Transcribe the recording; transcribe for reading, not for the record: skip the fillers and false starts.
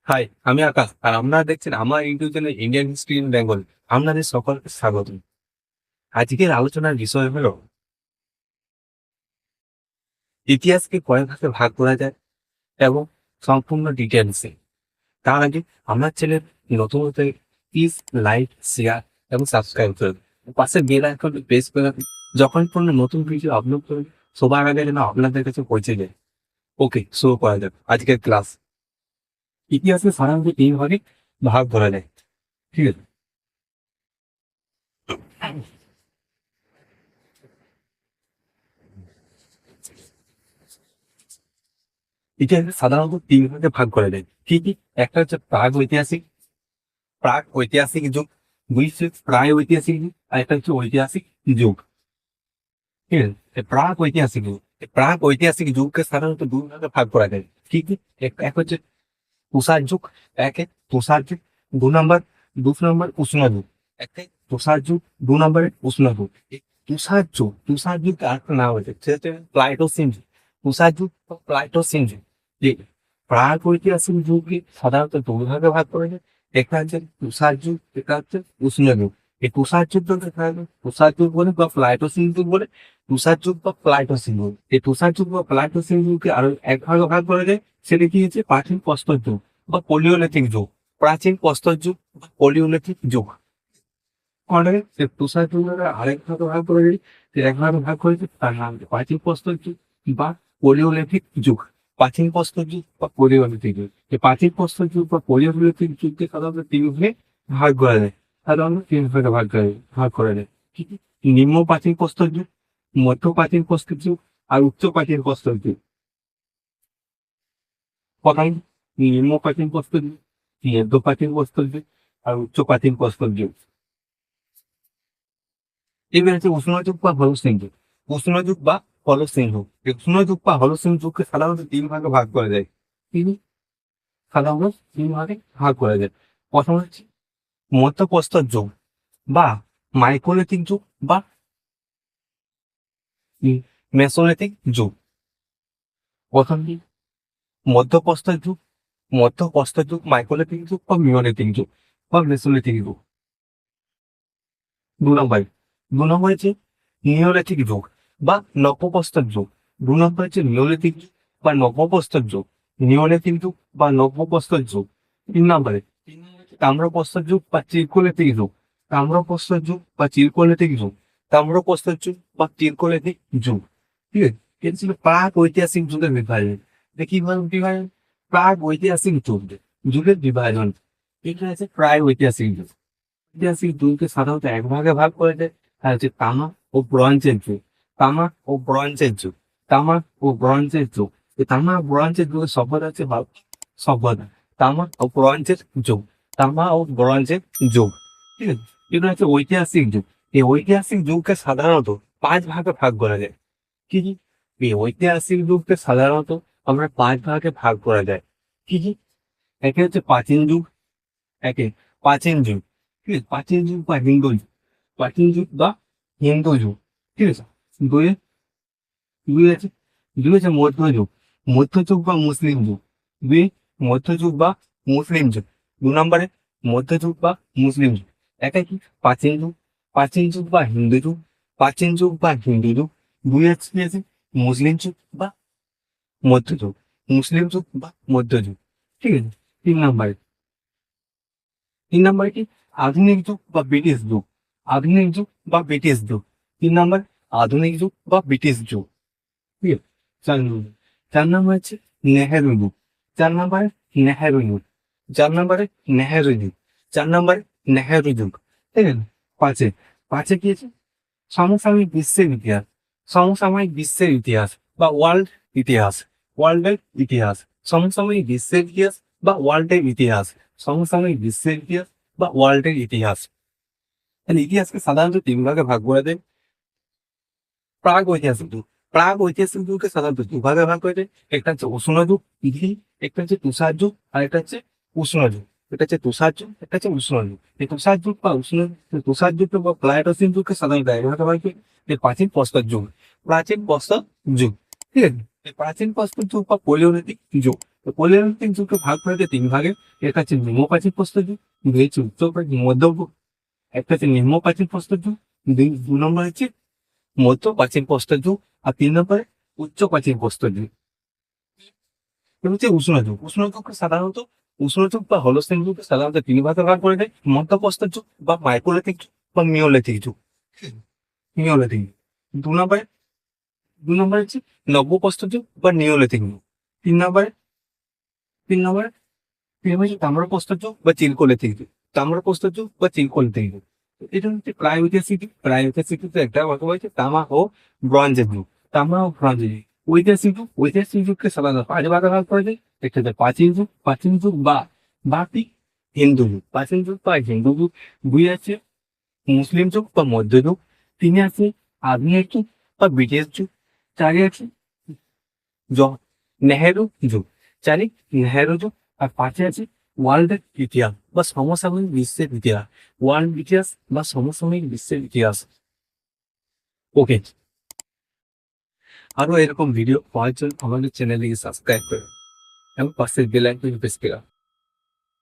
High, আমি আকাশ আর আপনারা দেখছেন আমার YouTube channel Indian history in Bengal. আপনাদের সকলকে স্বাগত। আজকের আলোচনার বিষয় হলো ইতিহাসকে কয় ভাগে ভাগ করা যায় এবং সম্পূর্ণ ডিটেলসে। তার আগে আমার চ্যানেল নতুন হতে প্লিজ লাইক, শেয়ার এবং সাবস্ক্রাইব করুন। পাশে বেল আইকনটি প্রেস করে রাখুন। যখন কোনো নতুন ভিডিও আপলোড করবে সবার আগে যেন আপনাদের কাছে পৌঁছে যায়। ওকে, শুরু করা যাক আজকের ক্লাস। ইতিহাসকে সাধারণত তিন ভাগে ভাগ করা যায়, ঠিক আছে? ইতিহাসকে সাধারণত তিন ভাগে ভাগ করা যায়, কি কি? একটা হচ্ছে প্রাক ঐতিহাসিক যুগ, দুই হচ্ছে প্রায় ঐতিহাসিক যুগ, আর একটা হচ্ছে ঐতিহাসিক যুগ। ঠিক আছে, প্রাক ঐতিহাসিক যুগকে সাধারণত দুই ভাগে ভাগ করা যায়, কি কি? এক হচ্ছে তুষার যুগ, একে তুষার যুগ, দু নম্বর উষ্ণ যুগ। একে তুষার যুগ, 2 নম্বরে উষ্ণ যুগ। এই তুষার যুগ আর একটা নাম হয়েছে, সেটা হচ্ছে প্লাইটোসিন যুগ। তুষার যুগ বা প্লাইটোসিন যুগ। যে প্রাক ঐতিহাসিক যুগকে সাধারণত দুই ভাগে ভাগ করা যায়। একটা হচ্ছে তুষার যুগ, এটা হচ্ছে উষ্ণ যুগ। এই তুষার যুগ বলে বা প্লাইটোসিন যুগ বলে। তুষার যুগ বা প্লাইটোসিন যুগ, এই তুষার যুগ বা প্লাইটোসিন যুগকে আরো এক ভাগে ভাগ করা যায়। সেটা কি হচ্ছে প্রাচীন প্রস্তর যুগ বা পলিওলিথিক যুগ। প্রাচীন প্রস্তর যুগ বা পলিওলিথিক যুগ। কোনটাকে সে তুষার যুগের আরেক ভাগে ভাগ করে দিই। সে এক ভাগে ভাগ করেছে, তার নাম হচ্ছে প্রাচীন প্রস্তর যুগ বা পলিওলিথিক যুগ। প্রাচীন প্রস্তর যুগ বা পলিওলিথিক যুগ। এই প্রাচীন প্রস্তর যুগ বা পলিওলিথিক যুগকে সাধারণত তিন ভাগে ভাগ করা যায়। সাধারণত তিন ভাগে ভাগ করা যায়। কি কি? নিম্ন প্রাচীন প্রস্তর যুগ, মধ্য প্রাচীন প্রস্তর যুগ আর উচ্চ প্রাচীন প্রস্তর যুগ। প্রথম নিম্ন প্রাচীন প্রস্তর যুগ, মধ্য প্রাচীন প্রস্তর যুগ আর উচ্চ প্রাচীন প্রস্তর যুগ। এবার হচ্ছে উষ্ণ যুগ বা হলস্টেইন যুগ। উষ্ণ যুগ বা হলস্টেইন যুগ, এই উষ্ণ যুগ বা হলস্টেইন যুগকে সাধারণত তিন ভাগে ভাগ করা যায়। তিনি সাধারণত তিন ভাগে ভাগ করা যায়। প্রথম হচ্ছে মধ্যপ্রস্তর যুগ বা মাইক্রোলিথিক যুগ বা মেসোলিথিক যুগ। প্রথমটি মধ্যপ্রস্তর যুগ, মাইক্রোলিথিক যুগ বা নিওলিথিক যুগ বা মেসোলিথিক যুগ। 2 নম্বর, 2 নম্বর হচ্ছে নিওলিথিক যুগ বা নব্যপ্রস্তর যুগ। 2 নম্বর হচ্ছে নিওলিথিক যুগ বা নব্যপ্রস্তর যুগ। নিওলিথিক যুগ বা নব্যপ্রস্তর যুগ। 3 নম্বরে তাম্রপ্রস্তর যুগ বা চিরকোলিথিক যুগ। তাম্রপ্রস্তর যুগ বা চিরকোলিথিক যুগ। তাম্রপ্রস্তর যুগ বা চিরকোলিথিক যুগ। ঠিক আছে, এটা ছিল প্রাক ঐতিহাসিক যুগের বিভাজন। দেখি বিভাজন, প্রাক ঐতিহাসিক যুগের বিভাজন। এটা হচ্ছে প্রায় ঐতিহাসিক যুগ। ঐতিহাসিক যুগকে সাধারণত এক ভাগে ভাগ করে দেয়, আর হচ্ছে তামা ও ব্রোঞ্জের যুগ। তামা ও ব্রোঞ্জের যুগ। তামা ও ব্রোঞ্জের যুগ। এই তামা ও ব্রোঞ্জের যুগের সভ্যতা হচ্ছে সভ্যতা। তামা ও ব্রোঞ্জের যুগ। তামা ও ব্রোঞ্জের যুগ। ঠিক আছে, এটা হচ্ছে ঐতিহাসিক যুগ। এই ঐতিহাসিক যুগকে সাধারণত 5 ভাগে ভাগ করা যায়। কি কি? এই ঐতিহাসিক যুগকে সাধারণত আমরা 5 ভাগে ভাগ করা যায়। কি কি? একে হচ্ছে প্রাচীন যুগ। একে প্রাচীন যুগ, ঠিক আছে, প্রাচীন যুগ বা হিন্দু যুগ। প্রাচীন যুগ বা হিন্দু যুগ, ঠিক আছে। দুই দুই আছে দুই হচ্ছে মধ্যযুগ। মধ্যযুগ বা মুসলিম যুগ। দুই মধ্যযুগ বা মুসলিম যুগ। 2 নম্বরে মধ্যযুগ বা মুসলিম যুগ। একে কি? প্রাচীন যুগ, প্রাচীন যুগ বা হিন্দু যুগ, প্রাচীন যুগ বা হিন্দু যুগ। দুই হচ্ছে কি আছে? মুসলিম যুগ বা মধ্যযুগ, মুসলিম যুগ বা মধ্যযুগ, ঠিক আছে। 3 নম্বরে 3 নম্বর কি? আধুনিক যুগ বা ব্রিটিশ যুগ। আধুনিক যুগ বা ব্রিটিশ যুগ। 3 নম্বর আধুনিক যুগ বা ব্রিটিশ যুগ, ঠিক আছে। 4 নম্বর, 4 নম্বর হচ্ছে নেহেরু যুগ। 4 নম্বরে নেহেরু যুগ। 4 নম্বরে নেহেরু যুগ। 4 নম্বরে নেহেরু যুগ, ঠিক আছে। পাঁচে পাঁচে কি আছে? সমসাময়িক বিশ্বের ইতিহাস। সমসাময়িক বিশ্বের ইতিহাস বা ইতিহাস ওয়ার্ল্ডের ইতিহাস। সমসাময়িক বিশ্বের ইতিহাস বা ওয়ার্ল্ডের ইতিহাস। সমসাময়িক বিশ্বের ইতিহাস বা ওয়ার্ল্ডের ইতিহাস। তাহলে ইতিহাসকে সাধারণত 3 ভাগে ভাগ করে দেয়। প্রাগ ঐতিহাসিক যুগ, প্রাগ ঐতিহাসিক যুগকে সাধারণত 2 ভাগে ভাগ করে দেয়। একটা হচ্ছে উষ্ণ যুগ, একটা হচ্ছে তুষার যুগ আর একটা হচ্ছে উষ্ণ যুগ। এটা হচ্ছে তুষার যুগ, একটা হচ্ছে উষ্ণ যুগ। এই তুষার যুগ বা তুষার যুগ বা প্লাইটোসিন যুগকে সাধারণত 1 ভাগে ভাগ করে দেয় প্রাচীন প্রস্তর যুগ। প্রাচীন প্রস্তর যুগ, ঠিক আছে। এই প্রাচীন প্রস্তর যুগ বা পলিওলিথিক যুগ, তো পলিওলিথিক যুগকে ভাগ করা যায় তিন ভাগে। একটা হচ্ছে নিম্নপ্রাচীন প্রস্তর যুগ, দুই হচ্ছে মধ্য, একটা হচ্ছে নিম্নপ্রাচীন প্রস্তর যুগ, দু নম্বর হচ্ছে মধ্য প্রাচীন প্রস্তর যুগ, আর তিন নম্বরে উচ্চ প্রাচীন প্রস্তর যুগ। এবার হচ্ছে উষ্ণ যুগ। উষ্ণ যুগকে সাধারণত উষ্ণ যুগ বা হলস্টেইন যুগকে সাধারণত তিন ভাগে ভাগ করে দেয়: মধ্যপ্রস্তর যুগ বা মাইক্রোলিথিক যুগ বা নিওলিথিক যুগ। নিওলিথিক যুগ। দু নম্বরে দু নম্বরে হচ্ছে নব্যপ্রস্তর যুগ বা নিওলিথিক যুগ। তিন নম্বরে তিন নম্বরে তিন নম্বরে হচ্ছে তাম্রপ্রস্তর যুগ বা চিলকোলিথিক যুগ। তাম্রপ্রস্তর যুগ বা চিলকোলিথিক যুগ। এটা হচ্ছে প্রায় ঐতিহাসিক যুগ। প্রায় ঐতিহাসিক যুগকে একটা ভাগ হয়েছে তামা ও ব্রঞ্জের যুগ। তামা ও ব্রঞ্জের যুগ। ঐতিহাসিক যুগকে সাধারণত পাঁচ ভাগে ভাগ করে যায়। একটা হচ্ছে প্রাচীন যুগ বা কি হিন্দু যুগ। প্রাচীন যুগ বা হিন্দু যুগ। দুই আছে মুসলিম যুগ বা মধ্যযুগ। তিনে আছে আধুনিক যুগ বা ব্রিটিশ যুগ। চারে আছে জ- নেহেরু যুগ। চারি নেহেরু যুগ। আর পাঁচে আছে ওয়ার্ল্ডের ইতিহাস বা সমসাময়িক বিশ্বের ইতিহাস। ওয়ার্ল্ড ইতিহাস বা সমসাময়িক বিশ্বের ইতিহাস। ওকে, আরো এরকম ভিডিও পাওয়ার জন্য আমাদের চ্যানেলটিকে সাবস্ক্রাইব করুন এবং পাশের বেল আইকনটি প্রেস করুন।